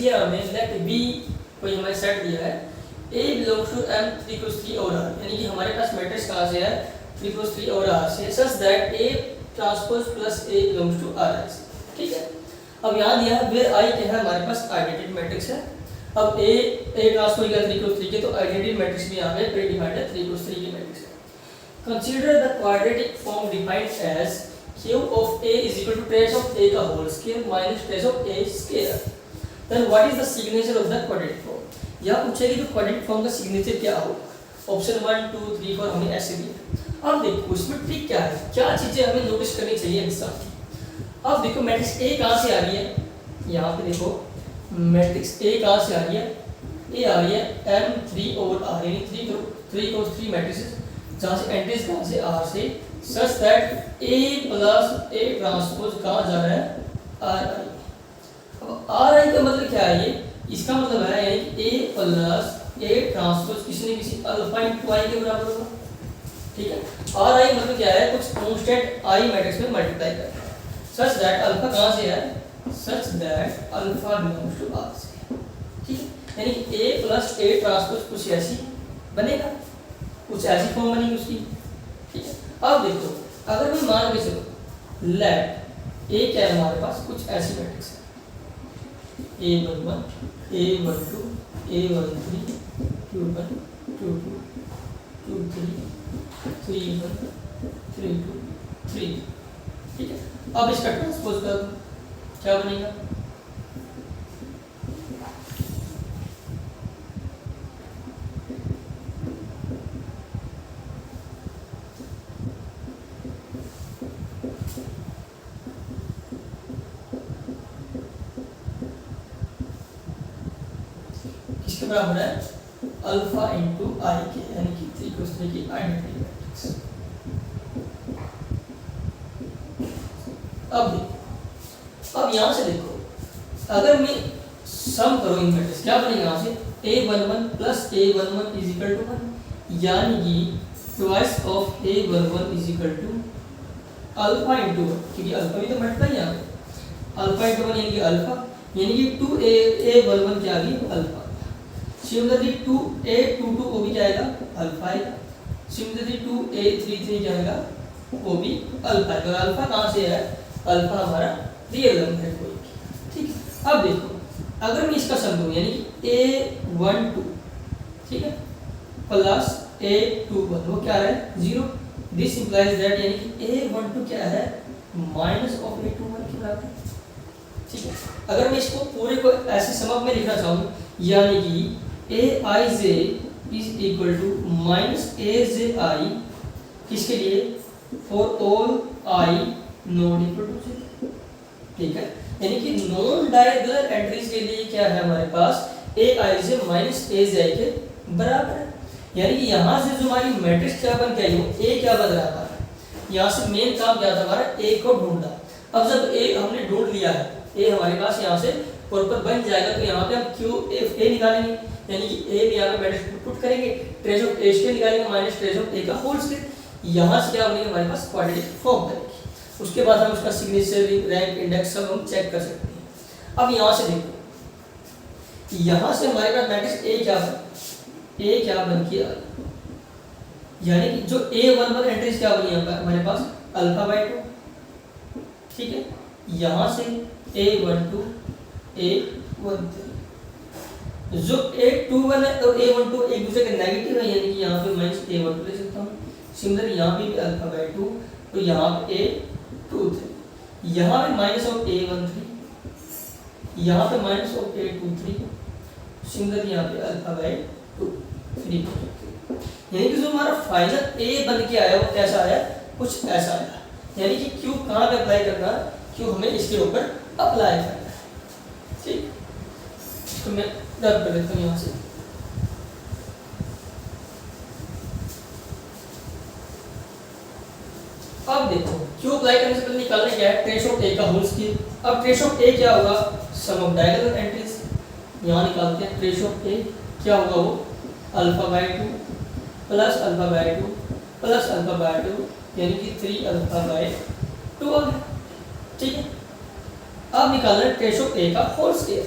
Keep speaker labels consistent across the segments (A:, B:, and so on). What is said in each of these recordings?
A: दिया हमें late B कोई हमें सेट दिया है A belongs to M 3 cross 3 और R, यानी कि हमारे पास मैट्रिक्स कहाँ से है 3 cross 3 और R से, such that A transpose plus A belongs to R ऐसे, ठीक है। अब यहाँ दिया है where I क्या है हमारे पास आइडेंटिटी मैट्रिक्स है। अब A ट्रांसपोज का 3 cross 3 के, तो आइडेंटिटी मैट्रिक्स भी यहाँ पे प्रीडिफाइंड है 3 cross 3 की मैट्रिक्स है। Consider the quadratic form defined as Q of A is equal to trace of A का whole square minus trace of A square. Then what is the signature of the quadratic form? यह पूछेगी तो quadratic form का signature क्या होगा। Option 1 2 3 4 हमें ऐसे दिया। अब देखो इसमें ट्रिक क्या है, क्या चीजें हमें नोटिस करनी चाहिए एग्जाम। अब देखो मैट्रिक्स ए कहाँ से आ रही है, यहाँ पे देखो मैट्रिक्स ए कहाँ से आ रही है, ए आ रही है M3 और R, यानी 3 क्रॉस 3 मैट्रिसेस, जहाँ से एंट्रीज कहाँ से R से, such that A plus A transpose कहाँ जा रहा है RI। अब RI का मतलब क्या है, ये इसका मतलब है यानी कि A प्लस A ट्रांसपोज किसी न किसी अल्फा इंटू आई के बराबर होगा, ठीक है। और आई मतलब क्या है, कुछ कांस्टेंट आई मैट्रिक्स में मल्टीप्लाई करना है, सच दैट अल्फा कहाँ से है, such that alpha belongs to R से, ठीक है। यानी कि A प्लस A ट्रांसपोज कुछ ऐसी बनेगा, कुछ ऐसी फॉर्म बनेगी उसकी, ठीक है। अब देखो अगर मैं मान के चलो लेट A क्या है हमारे पास, कुछ ऐसी मैट्रिक्स है A11 A12 A13 Q1 Q2 Q3 3 1 3 2 3, ठीक है। अब इसका ट्रांसपोज कर दो, क्या बनेगा, किसके बराबर है, अल्फा इंटू आई के, यानी कि 3 क्रॉस 3 की आइडेंटिटी मैट्रिक्स। अब देखो, अब यहाँ से देखो अगर मैं सम करो इन मैट्रिक्स, क्या बनेगा यहाँ से A11 plus A11 is equal to 1, यानी कि twice of A11 is equal to alpha into 1, क्योंकि अल्फा भी तो मल्टीप्लाई है यहाँ पे, अल्फा इंटू 1 यानी कि अल्फा, यानी कि 2A11 क्या आ गई अल्फा। सिमिलरली 2A22 वो भी क्या आएगा अल्फा आएगा, सिमिलरली 2A33 क्या आएगा वो भी अल्फा आएगा, और अल्फा कहाँ से है, अल्फा हमारा रियल नंबर है कोई, ठीक है। अब देखो अगर मैं इसका सम दूं यानी कि A12, ठीक है, प्लस A21 वो क्या है 0, दिस इंप्लाइज दैट यानी कि A12 क्या है माइनस ऑफ A21 के बराबर, ठीक है। अगर मैं इसको पूरे को ऐसे समअप में लिखना चाहूँ, यानी कि Aij is equal to minus Aji किसके लिए, for all I not equal to 0, ठीक है। यानी कि नॉन डायगोनल एंट्रीज के लिए क्या है हमारे पास Aij माइनस Aj के बराबर है, यानी कि यहाँ से जो हमारी मैट्रिक्स क्या बन के आई वो A क्या बन रहा था, यहाँ से मेन काम क्या था हमारा A को ढूंढना। अब जब A हमने ढूंढ लिया है, A हमारे पास यहाँ से प्रॉपर बन जाएगा, तो यहाँ पे हम QA निकालेंगे, यानी कि A में यहाँ पे मैट्रिक्स पुट करेंगे, ट्रेस ऑफ A स्क्वायर निकालेंगे माइनस ट्रेस ऑफ A का होल स्क्वायर, यहाँ से क्या बनेगा हमारे पास क्वाड्रेटिक फॉर्म बनेगी। उसके बाद हम उसका सिग्नेचर रैंक इंडेक्स सब हम चेक कर सकते हैं। अब यहाँ से देखो, यहाँ से हमारे पास मैट्रिक्स A क्या बन के, यानी कि जो A11 एंट्रीज क्या बनी हमारे पास अल्फा बाय 2, ठीक है। यहाँ से A12 A13, जो A21 है और A12 एक दूसरे के नेगेटिव है, यानी कि यहाँ पे माइनस A12 ले सकता हूँ। सिमिलर यहाँ पे भी अल्फा बाय 2, तो यहाँ पे A23, यहाँ पे माइनस ऑफ A13, यहाँ पे माइनस ऑफ A23, सिमिलर यहाँ पे अल्फा बाय 2 3, यानी कि जो हमारा फाइनल A बन के आया वो कैसा आया, कुछ ऐसा आया। यानी कि Q कहाँ पे अप्लाई करना, Q हमें इसके ऊपर अप्लाई करना है, ठीक। तो मैं रद्द कर देता हूँ यहाँ से। अब देखो Q अप्लाई करने से पहले निकालना क्या है, ट्रेस ऑफ A का होल स्क्वायर। अब ट्रेस ऑफ A क्या होगा, सम ऑफ डायगोनल एंट्रीज, यहाँ निकालते हैं। ट्रेस ऑफ A क्या होगा, वो alpha by 2 plus alpha by 2 plus alpha by 2, यानी कि 3 अल्फा बाय 2 आ गया, ठीक है। अब निकालना है ट्रेस ऑफ A का होल स्क्वायर।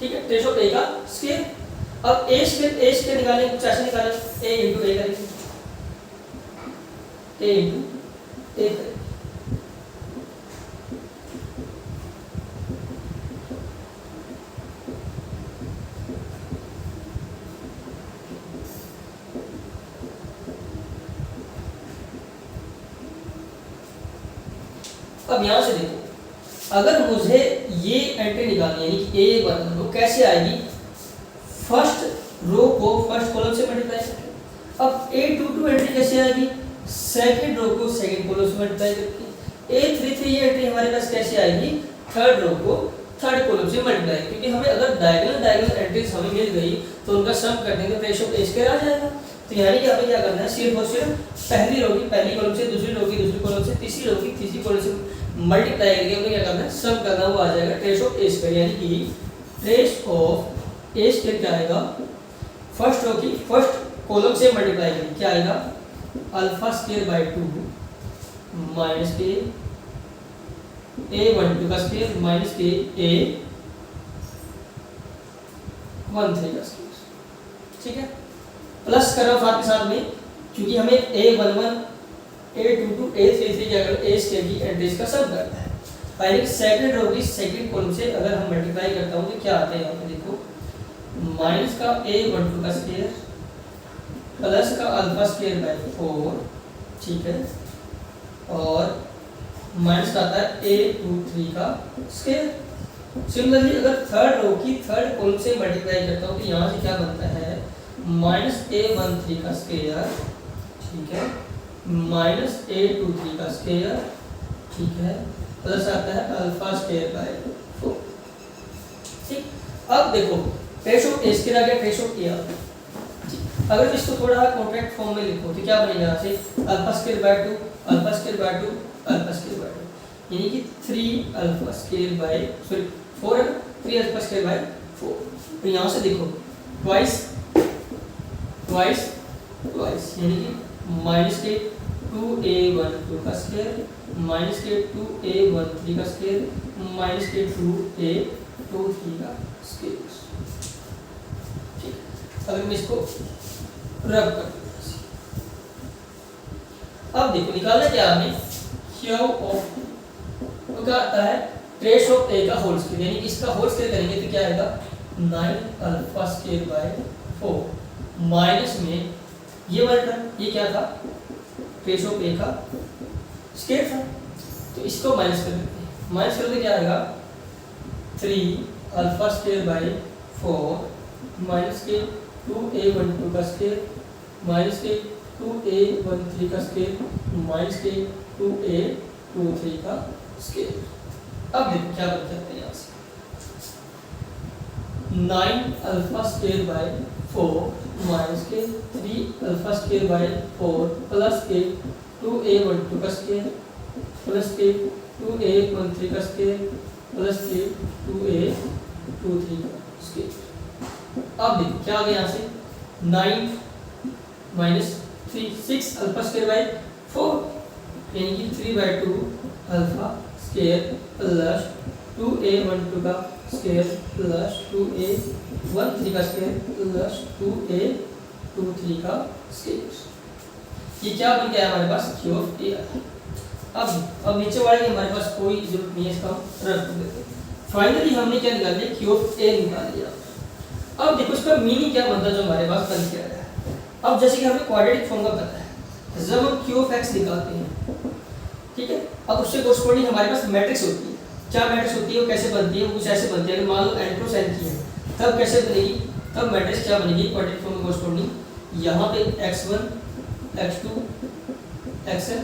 A: ठीक है, ट्रेस ऑफ ए का स्क्वायर। अब ए स्क्वायर निकालें, कुछ ऐसे निकालें, ए इंटू ए करेंगे, ए इंटू ए करेंगे। अब यहां से देखो, अगर मुझे ये एंट्री निकालनी है, यानी कि ए वन रो कैसे आएगी, फर्स्ट रो को फर्स्ट कॉलम से मल्टीप्लाई करके। अब ए टू टू एंट्री कैसे आएगी, सेकंड रो को सेकंड कॉलम से मल्टीप्लाई करके। ए थ्री थ्री ये एंट्री हमारे पास कैसे आएगी, थर्ड रो को थर्ड कॉलम से मल्टीप्लाई, क्योंकि हमें अगर डायगोनल एंट्रीज हमें मिल गई तो उनका सम कर देंगे तो रेशियो ए स्क्वायर आ जाएगा। तो यानी कि हमें क्या करना है, सिर्फ और सिर्फ पहली रो की पहली कॉलम से, दूसरी रो की दूसरी कॉलम से, तीसरी रो की तीसरी कॉलम से मल्टीप्लाई करके हमें क्या करना है, सम करना, वो आ जाएगा ट्रेस ऑफ ए स्क्वायर। यानी कि ट्रेस ऑफ ए स्क्वायर क्या आएगा, फर्स्ट रो की फर्स्ट कॉलम से मल्टीप्लाई करेंगे, क्या आएगा, अल्फा स्क्वायर बाय 2 माइनस के ए 1 का स्क्वायर माइनस के ए 1 3 का स्क्वायर। ठीक है, प्लस कर रहा हूं साथ के साथ में, क्योंकि हमें a11 a22 a33 क्या करना है, ए स्क्वायर की एंट्रीज का सम करना है। पहले सेकंड रो की सेकंड कॉलम से अगर हम मल्टीप्लाई करता हूं तो क्या आता है, यहाँ पे देखो, माइनस का a12 का स्क्वायर प्लस का अल्फा स्क्वायर बाय 4, ठीक है, और माइनस का आता है a23 का स्क्वायर। सिमिलरली अगर थर्ड रो की थर्ड कॉलम से मल्टीप्लाई करता हूं तो यहाँ से क्या बनता है, माइनस a13 का स्क्वायर, ठीक है, माइनस a23 का स्क्वायर, ठीक है, प्लस आता है अल्फा स्क्वायर बाय 4। ठीक, अब देखो ट्रेस ऑफ ए स्क्वायर आ गया, ट्रेस ऑफ ए आ गया। अगर इसको थोड़ा कॉन्ट्रैक्ट फॉर्म में लिखो तो क्या बनेगा, यहाँ से alpha square by 2 alpha square by 2 alpha square by 2, यानी कि 3 अल्फा स्क्वायर बाय 4 है, 3 अल्फा स्क्वायर बाय 4। तो यहाँ से देखो ट्वाइस ट्वाइस ट्वाइस, यानी कि माइनस के 2a12 का स्क्वायर माइनस के 2a13 का स्क्वायर माइनस के 2a23 का स्क्वायर। ठीक, अगर मैं इसको रब कर दूं, अब देखो निकालना क्या हमें, क्यू ऑफ, तो क्या आता है, ट्रेस ऑफ ए का होल स्क्वायर, यानी कि इसका होल स्क्वायर करेंगे तो क्या आएगा, 9 अल्फा स्क्वायर बाय 4 माइनस में ये वाला टर्म, ये क्या था, ट्रेस ऑफ ए का स्क्वायर था, तो इसको माइनस कर देते हैं, माइनस करते क्या आएगा, 3 अल्फा स्क्वायर बाय 4 माइनस के 2a12 का स्क्वायर माइनस के 2a13 का स्क्वायर माइनस के 2a23 का स्क्वायर। अब देखो क्या बन सकते हैं यहाँ से, 9 अल्फा स्क्वायर बाय 4 माइनस के 3 अल्फा स्क्वायर बाय 4 प्लस के 2a12 का स्क्वायर प्लस के 2a13 का स्क्वायर प्लस के 2a23 का स्क्वायर। अब देखो क्या आ गया यहाँ से, 9 माइनस 3 6 अल्फा स्क्वायर बाय 4, यानी कि 3 bye 2 alpha square plus 2a12 का स्क्वायर प्लस 2a13 का स्क्वायर प्लस 2a23 का स्क्वायर। ये क्या बन गया हमारे पास, क्यू ऑफ ए। अब नीचे वाले की हमारे पास कोई जरूरत नहीं है, इसका हम रख देते हैं। फाइनली हमने क्या निकाल लिया, क्यू ऑफ ए निकाल लिया। अब देखो इसका मीनिंग क्या बनता है जो हमारे पास बन के आया है। अब जैसे कि हमें क्वाड्रेटिक फॉर्म का पता है, जब हम क्यू ऑफ एक्स निकालते हैं, ठीक है, अब उससे कोरस्पॉन्डिंग हमारे पास मैट्रिक्स होती है। क्या मैट्रिक्स होती है, वो कैसे बनती है, वो कुछ ऐसे बनती है, अगर मान लो n क्रॉस n की है तब कैसे बनेगी, तब मैट्रिक्स क्या बनेगी, क्वाड्रेटिक फॉर्म में कोरस्पॉन्डिंग, यहाँ पे x1 x2 xn,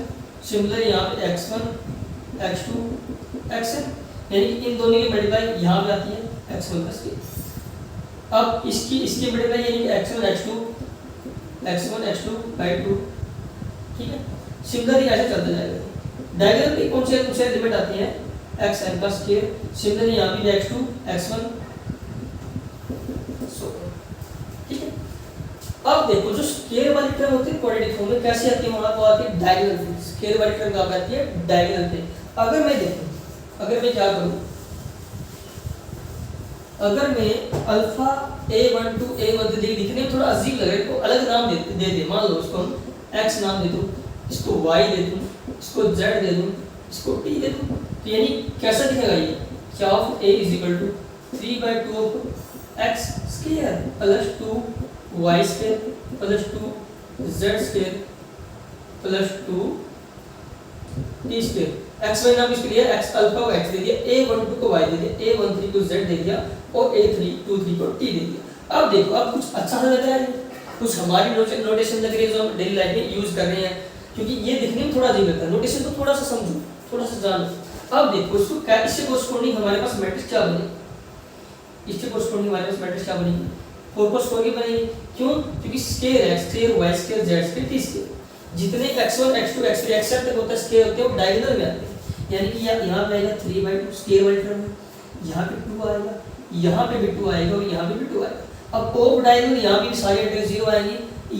A: सिमिलर यहाँ पे x1 x2 xn, यानी कि इन दोनों की मल्टीप्लाई यहाँ पे आती है x1 का स्क्वायर। अब इसकी मल्टीप्लाई यानी कि x1 x2 बाय 2, ठीक है, सिमिलरली ऐसे चलता जाएगा। डायगोनल पे कौन से लिमिट आती है, xn का स्क्वायर, सिमिलरली यहाँ पे x2 x1, ठीक है। अब देखो जो स्क्वायर वाली टर्म होती है क्वाड्रेटिक फॉर्म में कैसे आती है, वहां तो आती है डायगोनल पे, स्क्वायर वाली टर्म कहाँ आती है, डायगोनल पे। अगर मैं देखूं, अगर मैं क्या करूं, अगर मैं अल्फा A12 A13 दिखने में थोड़ा अजीब लगे तो अलग नाम दे दे, मान लो इसको हम x नाम दे दूँ, इसको y दे दूँ, इसको z दे दूँ, इसको t दे दूँ, तो यानी कैसा दिखेगा ये, क्या of a is equal to 3/2 of x square plus 2 y square plus 2 z square plus 2 t square. x y नाम इसके लिए x अल्फा को x दे दिया, a12 को y दे दिया, a13 को z दे दिया और a23 को t दे दिया। अब देखो अब कुछ अच्छा सा लग रहा है, कुछ हमारी नोटेशन लग रही है जो हम डेली लाइफ में यूज कर रहे हैं, क्योंकि ये दिखने में थोड़ा अजीब लगता है। नोटेशन को थोड़ा सा समझो, थोड़ा सा जानो। अब देखो इसको क्या, इससे कोरिस्पोंडिंग हमारे पास मैट्रिक्स क्या बनेगी, इससे कोरिस्पोंडिंग हमारे पास मैट्रिक्स क्या बनेगी, 4 की बनेगी। क्यों? क्योंकि square x square y square z square t square जितने x1 x2 x3 xn तक होता है स्क्वायर होते हैं वो डायगोनल में आते हैं, यानी कि यहाँ पे आएगा 3/2 स्क्वायर वाली टर्म है, यहाँ पे 2 आएगा, यहाँ पे भी 2 आएगा और यहाँ पे भी 2 आएगा। अब ऑफ डायगोनल यहाँ भी सारी एंट्री 0 आएंगी,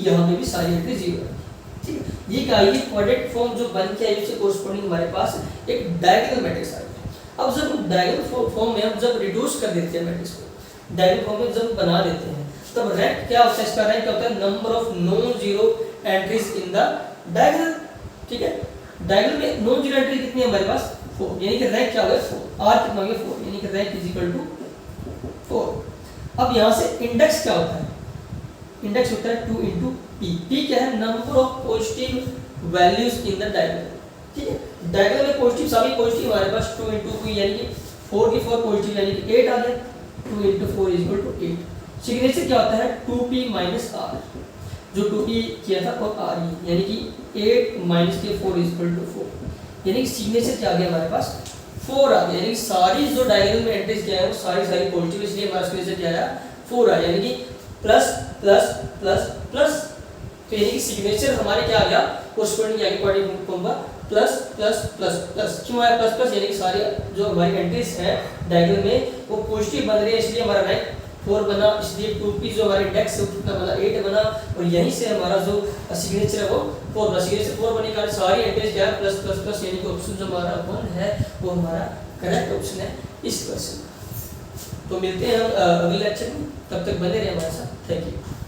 A: यहाँ पे भी सारी एंट्री 0 आएंगी। ठीक है, ये क्या है, ये क्वाड्रेटिक फॉर्म जो बन के आई उससे कोरिस्पोंडिंग हमारे पास एक डायगोनल मैट्रिक्स आ गया। अब जब डायगोनल फॉर्म में हम जब रिड्यूस कर देते हैं मैट्रिक्स को, डायगोनल फॉर्म में जब बना देते हैं तब रैंक क्या होता है, इसका रैंक क्या होता है, number of non zero entries in the diagonal. ठीक है, डायगोनल में नॉन जीरो एंट्री कितनी है हमारे पास, 4, यानी कि रैंक क्या होगा 4, r कितना हो गया 4, यानी कि रैंक इज इक्वल टू 4। अब यहाँ से इंडेक्स क्या होता है, इंडेक्स होता है 2 into p। p क्या है, number of positive values in the diagonal. ठीक है, डायगोनल में पॉजिटिव सभी पॉजिटिव हमारे पास 2 into p यानी कि 4 की 4 पॉजिटिव यानी कि 8 आ गया, 2 into 4 is equal to 8। Signature क्या होता है 2p minus r, जो 2p किया था और r ही, यानी कि 8 minus के 4 इज इक्वल टू 4, यानी कि सिग्नेचर क्या आ गया हमारे पास 4 आ गया, यानी कि सारी जो डायगोनल में एंट्रीज क्या है वो सारी पॉजिटिव, इसलिए हमारा सिग्नेचर क्या आया 4 आया, यानी कि प्लस प्लस प्लस प्लस। तो यानी कि सिग्नेचर हमारे क्या आ गया, कोरिस्पोंडिंग आगे क्वाड्रेटिक फॉर्म का प्लस प्लस प्लस प्लस। क्यों आया प्लस प्लस, यानी कि सारी जो हमारी एंट्रीज है डायगोनल में वो पॉजिटिव बन रही है, इसलिए हमारा रैंक 4 बना, इसलिए 2p जो हमारे इंडेक्स है कितना बना 8 बना, और यहीं से हमारा जो सिग्नेचर है वो 4 बना। सिग्नेचर 4 बने का सारी एंट्रीज क्या है प्लस प्लस प्लस, यानी कि ऑप्शन जो हमारा 1 है वो हमारा करेक्ट ऑप्शन है इस क्वेश्चन। तो मिलते हैं हम अगले लेक्चर में, तब तक बने रहे हमारे साथ। Thank you.